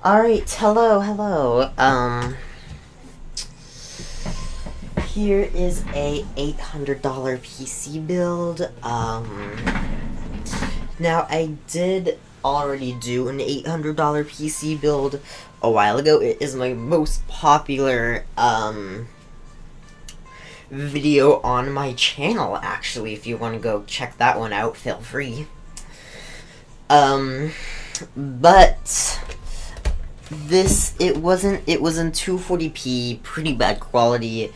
Alright, hello. Here is a $800 PC build. Now I did already do an $800 PC build a while ago. It is my most popular, video on my channel, actually. If you want to go check that one out, feel free. But it was in 240p, pretty bad quality,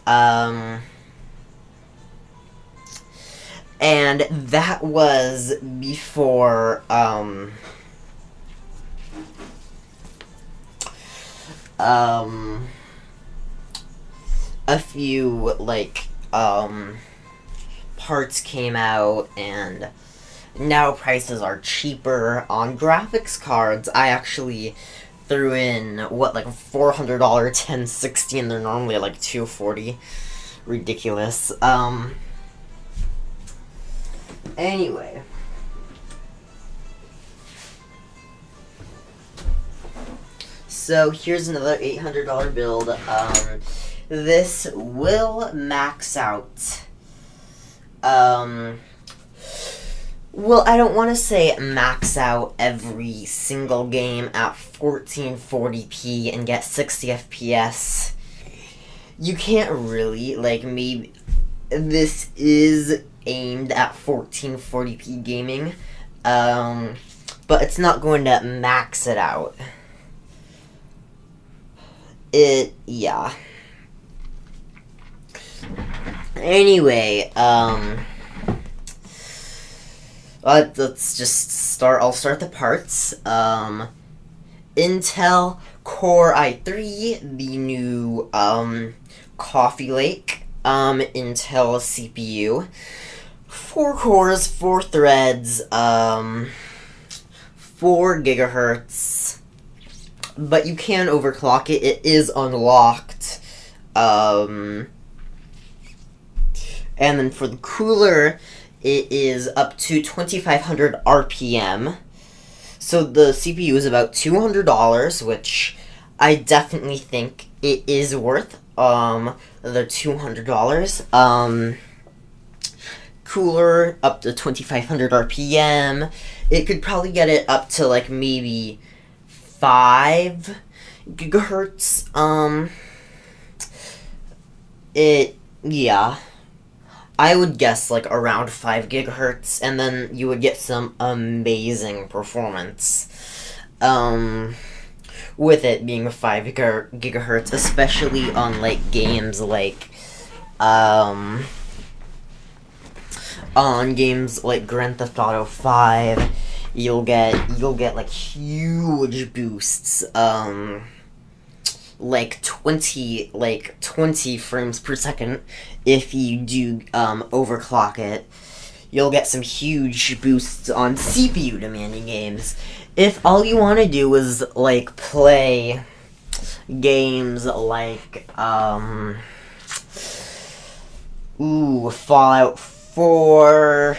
and that was before, a few, parts came out, and now prices are cheaper on graphics cards. I actually threw in, a $400 1060, and they're normally like $240. Ridiculous. Anyway. So, here's another $800 build. This will max out, well, I don't want to say max out every single game at 1440p and get 60 FPS. You can't really, maybe this is aimed at 1440p gaming, but it's not going to max it out. Yeah. Anyway, let's just start. I'll start the parts. Intel Core i3, the new, Coffee Lake, Intel CPU. 4 cores, 4 threads, 4 gigahertz. But you can overclock it. It is unlocked. And then for the cooler, it is up to 2500 RPM. So the CPU is about $200, which I definitely think it is worth the $200. Cooler up to 2500 RPM. It could probably get it up to maybe 5 gigahertz. Yeah. I would guess around 5 gigahertz, and then you would get some amazing performance. With it being 5 gigahertz, especially on games on games like Grand Theft Auto 5, you'll get huge boosts. 20 frames per second if you do overclock it. You'll get some huge boosts on CPU demanding games. If all you want to do is play games Fallout 4,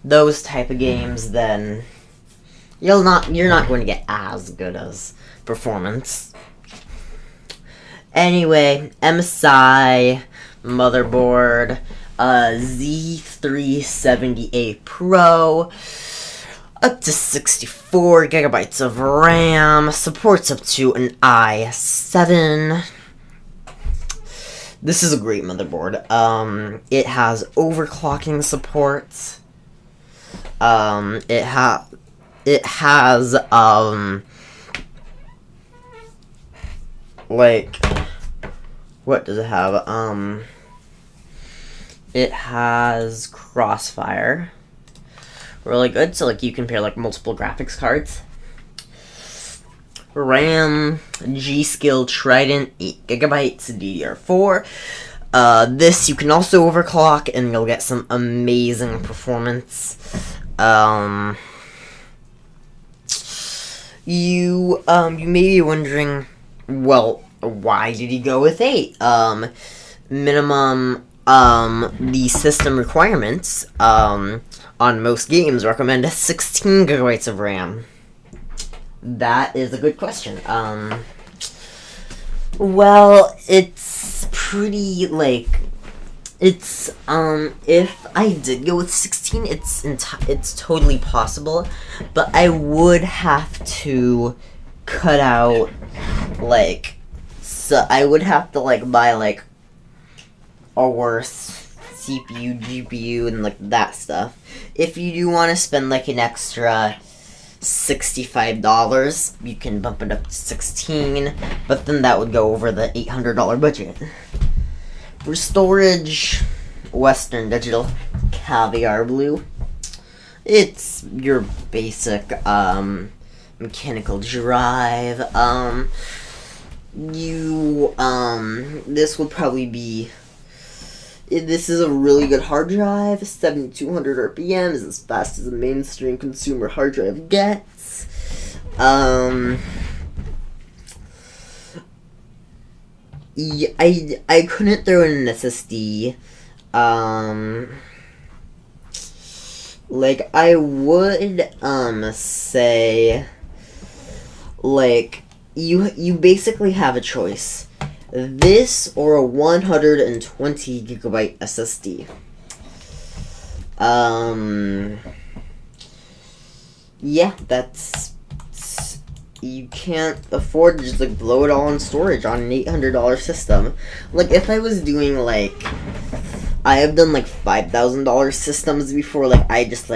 those type of games, then you're not going to get as good as performance. Anyway, MSI motherboard, Z370A Pro, up to 64 gigabytes of RAM, supports up to an i7. This is a great motherboard. It has overclocking support. It has what does it have? It has Crossfire. Really good, so you can pair multiple graphics cards. RAM, G-Skill Trident, 8 gigabytes, DDR4. This you can also overclock, and you'll get some amazing performance. You may be wondering, well, why did he go with 8? Minimum, the system requirements, on most games recommend 16 gigabytes of RAM. That is a good question. Well, it's pretty, like, it's, if I did go with 16, it's totally possible, but I would have to cut out, like, so I would have to, like, buy, like, a worse CPU, GPU, and, like, that stuff. If you do want to spend, like, an extra $65, you can bump it up to 16, but then that would go over the $800 budget. For storage, Western Digital Caviar Blue. It's your basic mechanical drive. This would probably be. This is a really good hard drive. 7200 RPM is as fast as a mainstream consumer hard drive gets. Yeah, I couldn't throw in an SSD. Like, I would, say, like, you basically have a choice. This or a 120 gigabyte SSD. Yeah, you can't afford to just, like, blow it all in storage on an $800 system. Like, if I was doing, like, I have done, like, $5,000 systems before, like, I just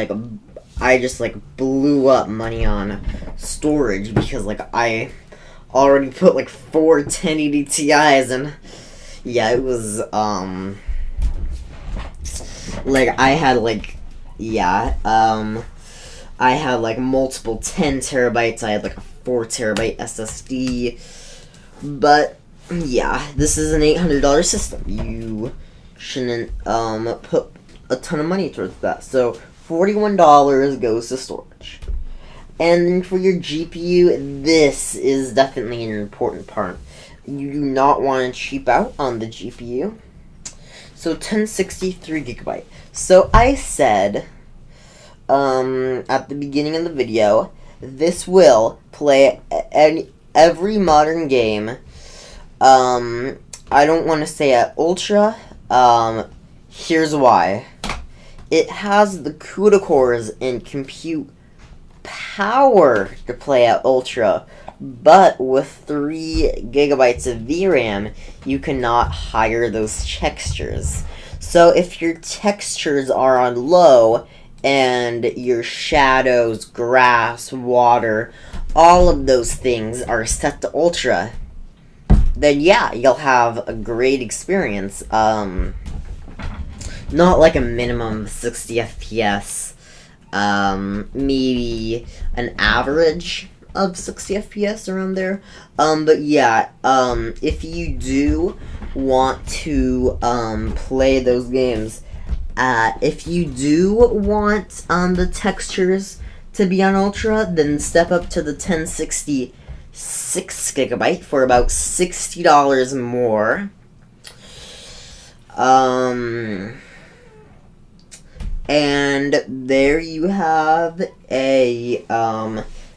blew up money on storage because, like, I already put, like, 4 1080 Ti's, and, yeah, it was, like, I had, like, multiple 10 terabytes. I had, like, a 4 terabyte SSD. But, yeah, this is an $800 system. You shouldn't, put a ton of money towards that. So, $41 goes to storage. And then for your GPU, this is definitely an important part. You do not want to cheap out on the GPU. So, 1063 gigabyte. So, I said, at the beginning of the video, this will play every modern game. I don't want to say at Ultra. Here's why. It has the CUDA cores and compute power to play at Ultra, but with 3 gigabytes of VRAM, you cannot hire those textures. So if your textures are on low, and your shadows, grass, water, all of those things are set to Ultra, then yeah, you'll have a great experience. Not like a minimum of 60 FPS, maybe an average of 60 FPS around there. But yeah, if you do want to, play those games, if you do want the textures to be on Ultra, then step up to the 1066 gigabyte for about $60 more. And there you have a,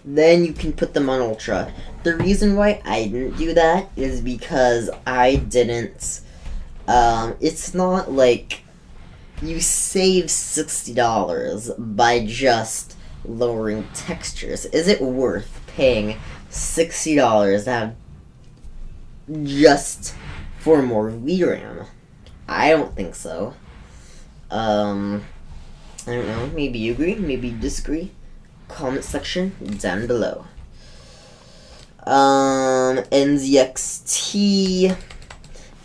then you can put them on Ultra. The reason why I didn't do that is because I didn't, it's not like you save $60 by just lowering textures. Is it worth paying $60 to have just for more VRAM? I don't think so. I don't know. Maybe you agree, maybe you disagree. Comment section down below. NZXT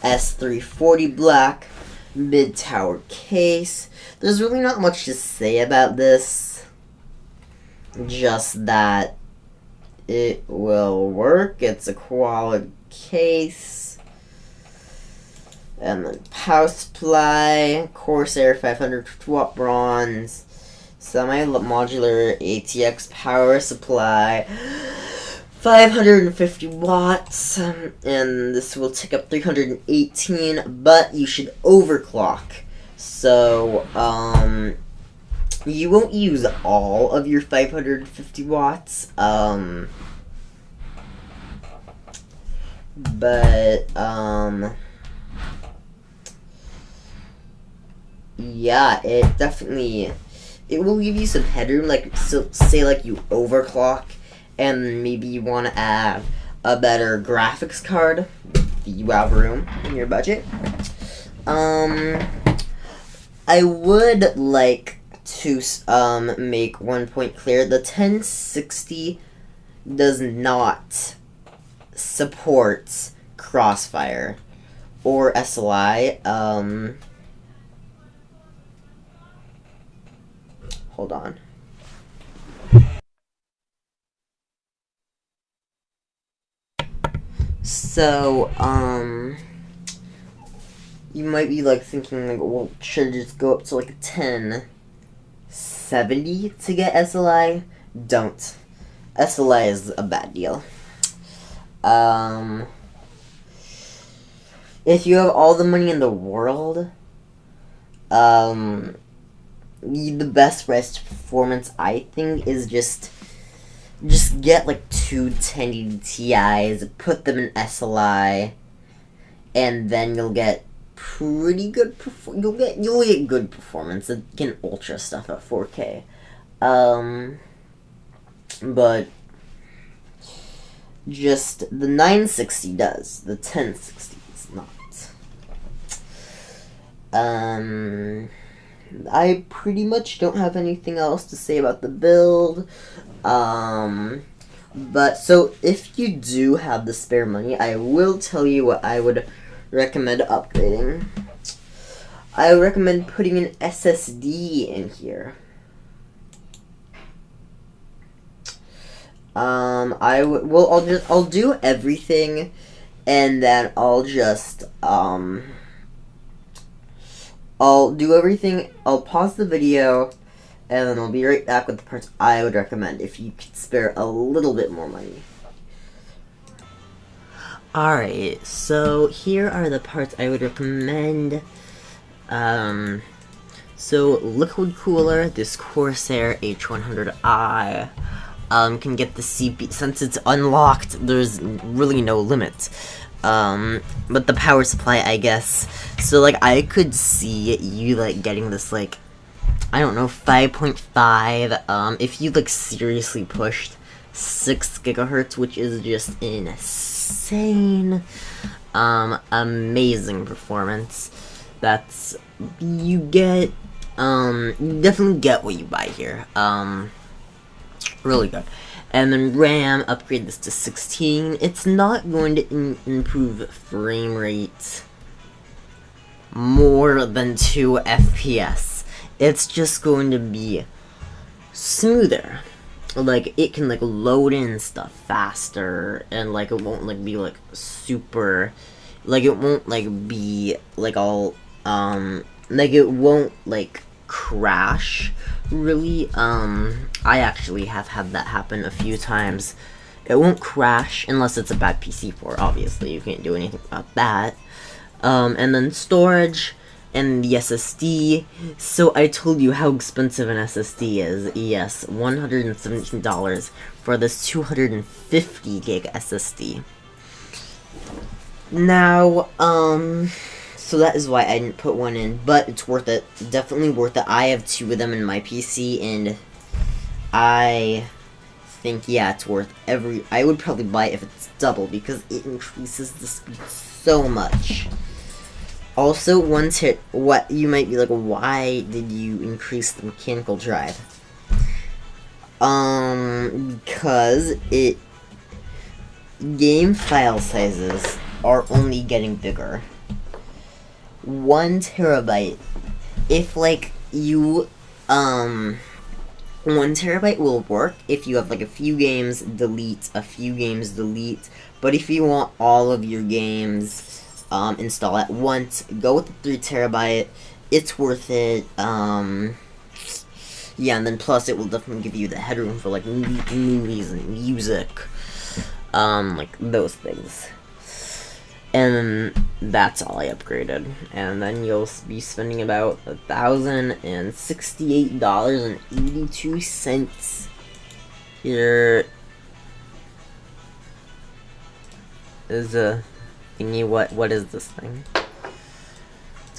S340 Black mid-tower case. There's really not much to say about this. Just that it will work. It's a quality case. And then power supply, Corsair 550 watt bronze, semi-modular ATX power supply, 550 watts, and this will take up 318, but you should overclock. So, you won't use all of your 550 watts. But, yeah, it will give you some headroom, like, so, say, like, you overclock, and maybe you want to add a better graphics card, you have room in your budget. I would like to, make one point clear. The 1060 does not support Crossfire or SLI. Hold on. So, you might be, like, thinking, like, well, should I just go up to, like, a 1070 to get SLI? Don't. SLI is a bad deal. If you have all the money in the world, the best rest performance, I think, is just get, like, two 1080 Ti's, put them in SLI, and then you'll get pretty good you'll get good performance. It can ultra stuff at 4K. But just the 960 does. The 1060 does not. I pretty much don't have anything else to say about the build. But so if you do have the spare money, I will tell you what I would recommend upgrading. I recommend putting an SSD in here. I'll do everything, and then I'll do everything. I'll pause the video, and then I'll be right back with the parts I would recommend if you could spare a little bit more money. Alright, so here are the parts I would recommend. So liquid cooler, this Corsair H100i, can get the CPU, since it's unlocked, there's really no limit. But the power supply, I guess, so, like, I could see you, like, getting this, like, I don't know, 5.5, if you, like, seriously pushed 6 gigahertz, which is just insane, amazing performance. That's, you definitely get what you buy here, really good. And then RAM, upgrade this to 16. It's not going to improve frame rate more than 2 FPS. It's just going to be smoother. Like, it can, like, load in stuff faster, and, like, it won't, like, be, like, super, like, it won't, like, be, like, all, like, it won't, like, crash, really. I actually have had that happen a few times. It won't crash unless it's a bad PC for, obviously, you can't do anything about that. And then storage, and the SSD. So I told you how expensive an SSD is. Yes, $117 for this 250 gig SSD. Now, so that is why I didn't put one in, but it's worth it. Definitely worth it. I have 2 of them in my PC, and I think, yeah, it's worth I would probably buy it if it's double, because it increases the speed so much. Also, what you might be like, why did you increase the mechanical drive? Because game file sizes are only getting bigger. 1 terabyte. If, like, you, 1 terabyte will work if you have, like, a few games, delete, but if you want all of your games, install at once, go with the 3 terabyte, it's worth it. Yeah, and then plus it will definitely give you the headroom for, like, movies and music, like, those things. And that's all I upgraded. And then you'll be spending about $1,068.82 here. is a thingy. What is this thing?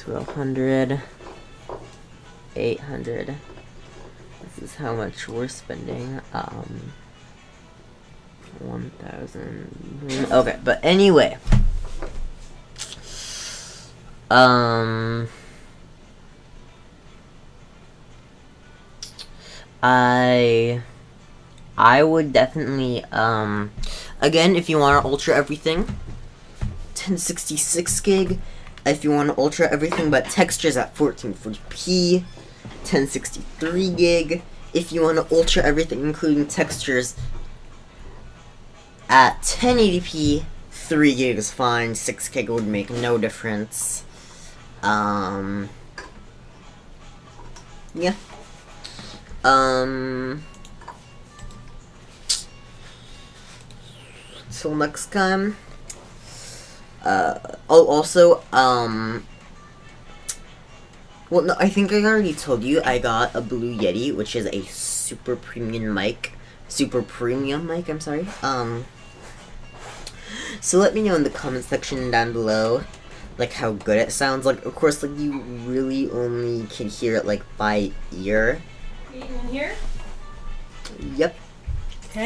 1200, 800. This is how much we're spending. 1,000. Okay, but anyway. I would definitely, again, if you want to ultra everything, 1066 gig. If you want to ultra everything but textures at 1440p, 1063 gig. If you want to ultra everything including textures at 1080p, 3 gig is fine. 6 gig would make no difference. Yeah. Till next time. Also, well, no, I think I already told you I got a Blue Yeti, which is a super premium mic. I'm sorry. So let me know in the comment section down below, like, how good it sounds. Like, of course, like, you really only can hear it, like, by ear. You can hear? Yep.